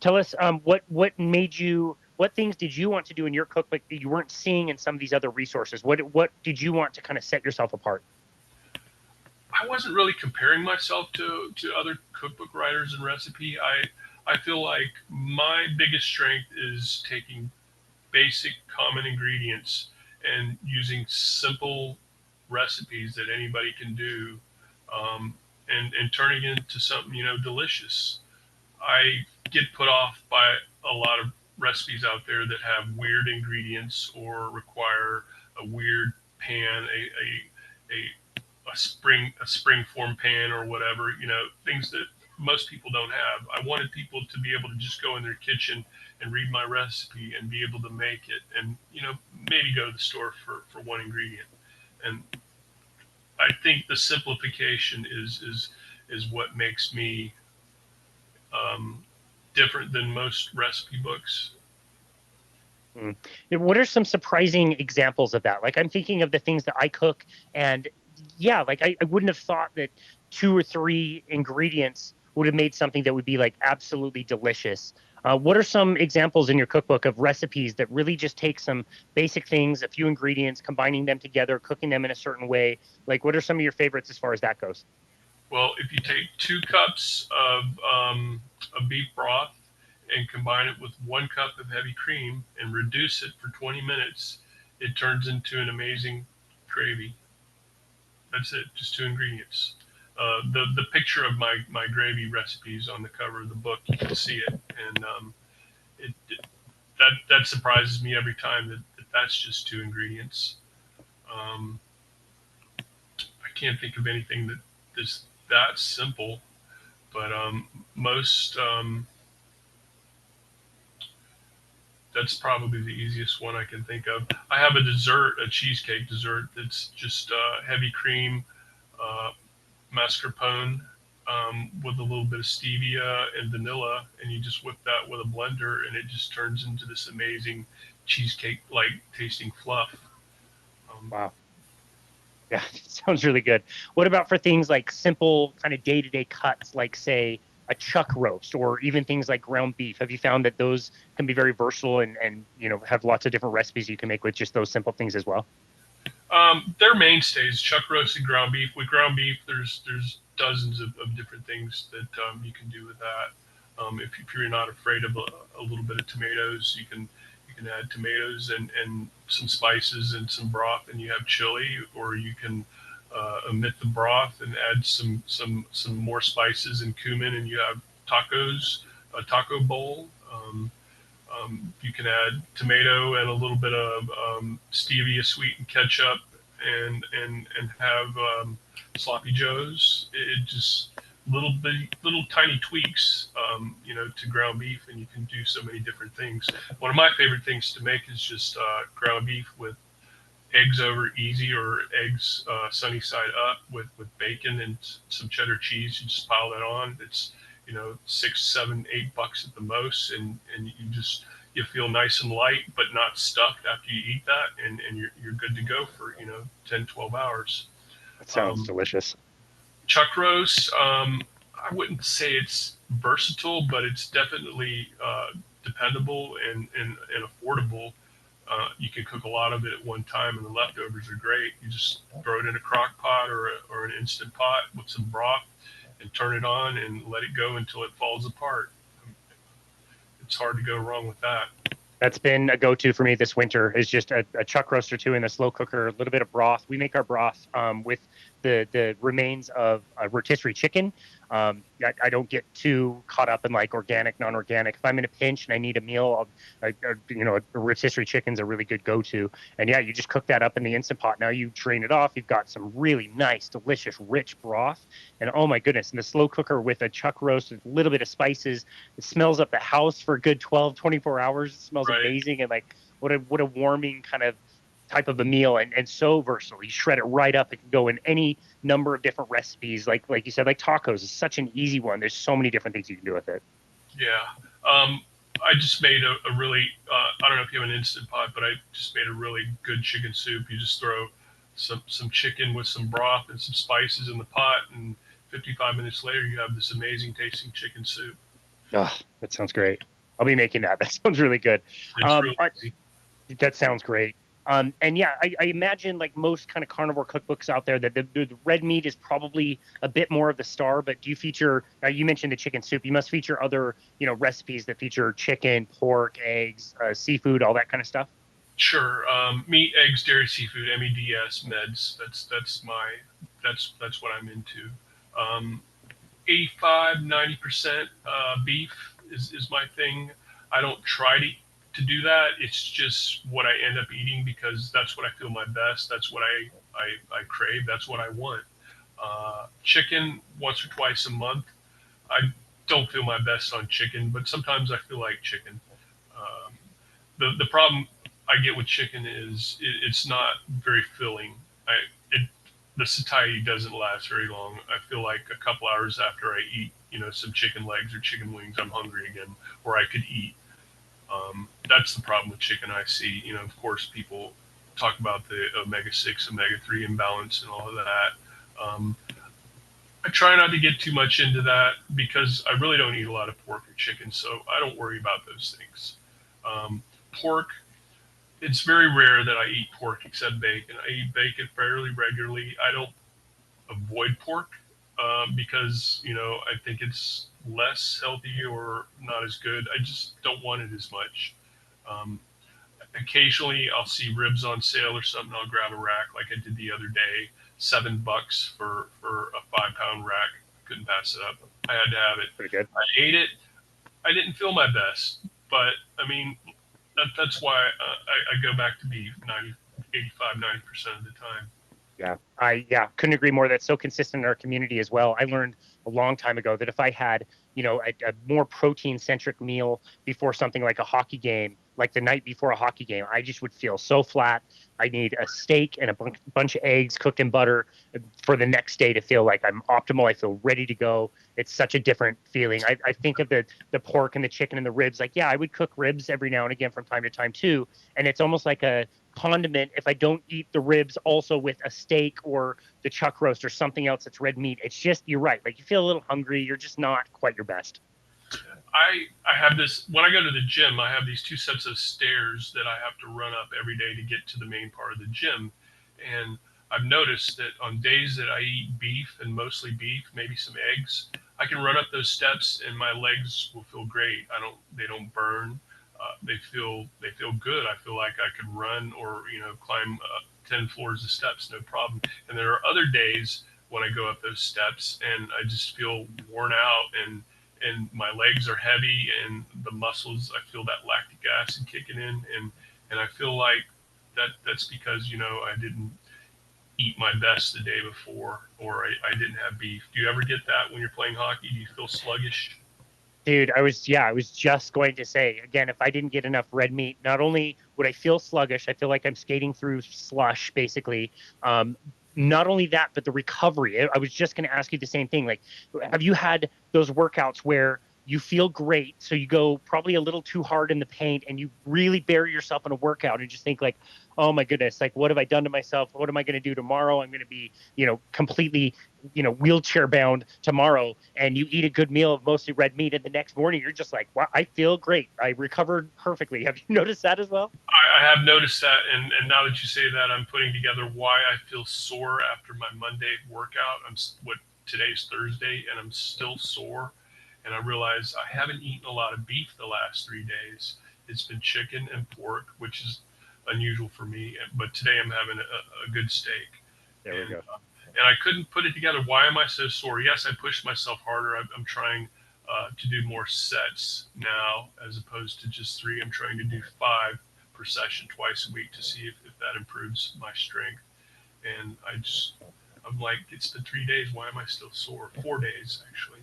Tell us what things did you want to do in your cookbook that you weren't seeing in some of these other resources? What did you want to kind of set yourself apart? I wasn't really comparing myself to other cookbook writers and recipe. I feel like my biggest strength is taking basic common ingredients and using simple recipes that anybody can do, and turning it into something delicious. I get put off by a lot of recipes out there that have weird ingredients or require a weird pan, a spring form pan or whatever, things that most people don't have. I wanted people to be able to just go in their kitchen and read my recipe and be able to make it, and maybe go to the store for one ingredient. And I think the simplification is what makes me um, different than most recipe books. Mm. What are some surprising examples of that? Like I'm thinking of the things that I cook, and yeah, like I wouldn't have thought that two or three ingredients would have made something that would be like absolutely delicious. What are some examples in your cookbook of recipes that really just take some basic things, a few ingredients, combining them together, cooking them in a certain way? Like, what are some of your favorites as far as that goes? Well, if you take 2 cups of beef broth and combine it with 1 cup of heavy cream and reduce it for 20 minutes, it turns into an amazing gravy. That's it, just 2 ingredients. The picture of my gravy recipes on the cover of the book, you can see it, and that surprises me every time that that's just 2 ingredients. Um, I can't think of anything that is that simple, but most that's probably the easiest one I can think of. I have a dessert, a cheesecake dessert that's just heavy cream, uh, mascarpone, with a little bit of stevia and vanilla, and you just whip that with a blender, and it just turns into this amazing cheesecake-like tasting fluff. Um, Wow. Yeah, sounds really good. What about for things like simple kind of day-to-day cuts, like say a chuck roast or even things like ground beef? Have you found that those can be very versatile and have lots of different recipes you can make with just those simple things as well? they're mainstays: chuck roast and ground beef. With ground beef, there's dozens of different things that you can do with that. If you're not afraid of a little bit of tomatoes, you can add tomatoes and some spices and some broth, and you have chili, or you can omit the broth and add some more spices and cumin, and you have tacos, a taco bowl. You can add tomato and a little bit of stevia sweetened ketchup, and have sloppy joes. It just little tiny tweaks, to ground beef, and you can do so many different things. One of my favorite things to make is just ground beef with eggs over easy, or eggs sunny side up with bacon and some cheddar cheese. You just pile that on. It's $6, $7, $8 at the most, and you feel nice and light but not stuffed after you eat that, and you're good to go for 10, 12 hours. That sounds Um, delicious. Chuck roast, I wouldn't say it's versatile, but it's definitely dependable and affordable. You can cook a lot of it at one time, and the leftovers are great. You just throw it in a crock pot or an instant pot with some broth, and turn it on and let it go until it falls apart. It's hard to go wrong with that. That's been a go-to for me this winter is just a chuck roast or two in a slow cooker, a little bit of broth. We make our broth with the remains of a rotisserie chicken. I don't get too caught up in like organic, non-organic. If I'm in a pinch and I need a meal, a rotisserie chicken's a really good go-to. And yeah, you just cook that up in the instant pot. Now you drain it off. You've got some really nice, delicious, rich broth. And oh my goodness, in the slow cooker with a chuck roast with a little bit of spices, it smells up the house for a good 12, 24 hours. It smells Right. amazing. And like, what a warming kind of type of a meal, and so versatile. You shred it right up. It can go in any number of different recipes. Like you said, like tacos is such an easy one. There's so many different things you can do with it. Yeah. I just made a really, I don't know if you have an instant pot, but I just made a really good chicken soup. You just throw some chicken with some broth and some spices in the pot, and 55 minutes later, you have this amazing tasting chicken soup. Oh, that sounds great. I'll be making that. That sounds really good. It's really I, easy. that sounds great. And yeah, I imagine like most kind of carnivore cookbooks out there that the red meat is probably a bit more of the star. But do you feature? You mentioned the chicken soup. You must feature other, recipes that feature chicken, pork, eggs, seafood, all that kind of stuff. Sure. Meat, eggs, dairy, seafood, MEDS, meds. That's what I'm into. Um, 85, 90% beef is my thing. I don't try to do that. It's just what I end up eating because that's what I feel my best. That's what I crave. That's what I want. Chicken once or twice a month. I don't feel my best on chicken, but sometimes I feel like chicken. Um, the problem I get with chicken is it's not very filling. It the satiety doesn't last very long. I feel like a couple hours after I eat, some chicken legs or chicken wings, I'm hungry again, or I could eat. That's the problem with chicken I see. Of course, people talk about the omega-6, omega-3 imbalance and all of that. Um, I try not to get too much into that because I really don't eat a lot of pork or chicken, so I don't worry about those things. Pork, it's very rare that I eat pork except bacon. I eat bacon fairly regularly. I don't avoid pork because I think it's less healthy or not as good. I just don't want it as much. Um, Occasionally, I'll see ribs on sale or something. I'll grab a rack like I did the other day. $7 for a 5 pound rack. Couldn't pass it up. I had to have it. Pretty good. I ate it. I didn't feel my best, but I mean, that's why I go back to beef 85, 90% of the time. Yeah, couldn't agree more. That's so consistent in our community as well. I learned a long time ago that if I had, a more protein centric meal before something like a hockey game, like the night before a hockey game, I just would feel so flat. I need a steak and a bunch of eggs cooked in butter for the next day to feel like I'm optimal. I feel ready to go. It's such a different feeling. I think of the pork and the chicken and the ribs. Like, yeah, I would cook ribs every now and again from time to time too. And it's almost like a condiment if I don't eat the ribs also with a steak or the chuck roast or something else that's red meat. It's just, you're right. Like, you feel a little hungry. You're just not quite your best. I have this when I go to the gym. I have these two sets of stairs that I have to run up every day to get to the main part of the gym, and I've noticed that on days that I eat beef and mostly beef, maybe some eggs, I can run up those steps and my legs will feel great. They don't burn. They feel good. I feel like I could run or climb 10 floors of steps, no problem. And there are other days when I go up those steps and I just feel worn out and my legs are heavy and the muscles, I feel that lactic acid kicking in, and I feel like that's because I didn't eat my best the day before, or I didn't have beef. Do you ever get that when you're playing hockey? Do you feel sluggish? Dude, I was just going to say again, if I didn't get enough red meat, not only would I feel sluggish, I feel like I'm skating through slush, basically. Um, Not only that, but the recovery. I was just going to ask you the same thing. Like, have you had those workouts where you feel great, so you go probably a little too hard in the paint, and you really bury yourself in a workout and just think like, oh my goodness, like what have I done to myself? What am I going to do tomorrow? I'm going to be, completely, wheelchair bound tomorrow, and you eat a good meal of mostly red meat, and the next morning you're just like, wow, I feel great. I recovered perfectly. Have you noticed that as well? I have noticed that, and now that you say that, I'm putting together why I feel sore after my Monday workout. What today's Thursday, and I'm still sore, and I realize I haven't eaten a lot of beef the last 3 days. It's been chicken and pork, which is unusual for me. But today I'm having a good steak, There we and go. and I couldn't put it together. Why am I so sore? Yes, I pushed myself harder. I'm trying to do more sets now as opposed to just three. I'm trying to do 5 per session twice a week to see if that improves my strength. And I'm like, it's been 3 days. Why am I still sore? 4 days, actually.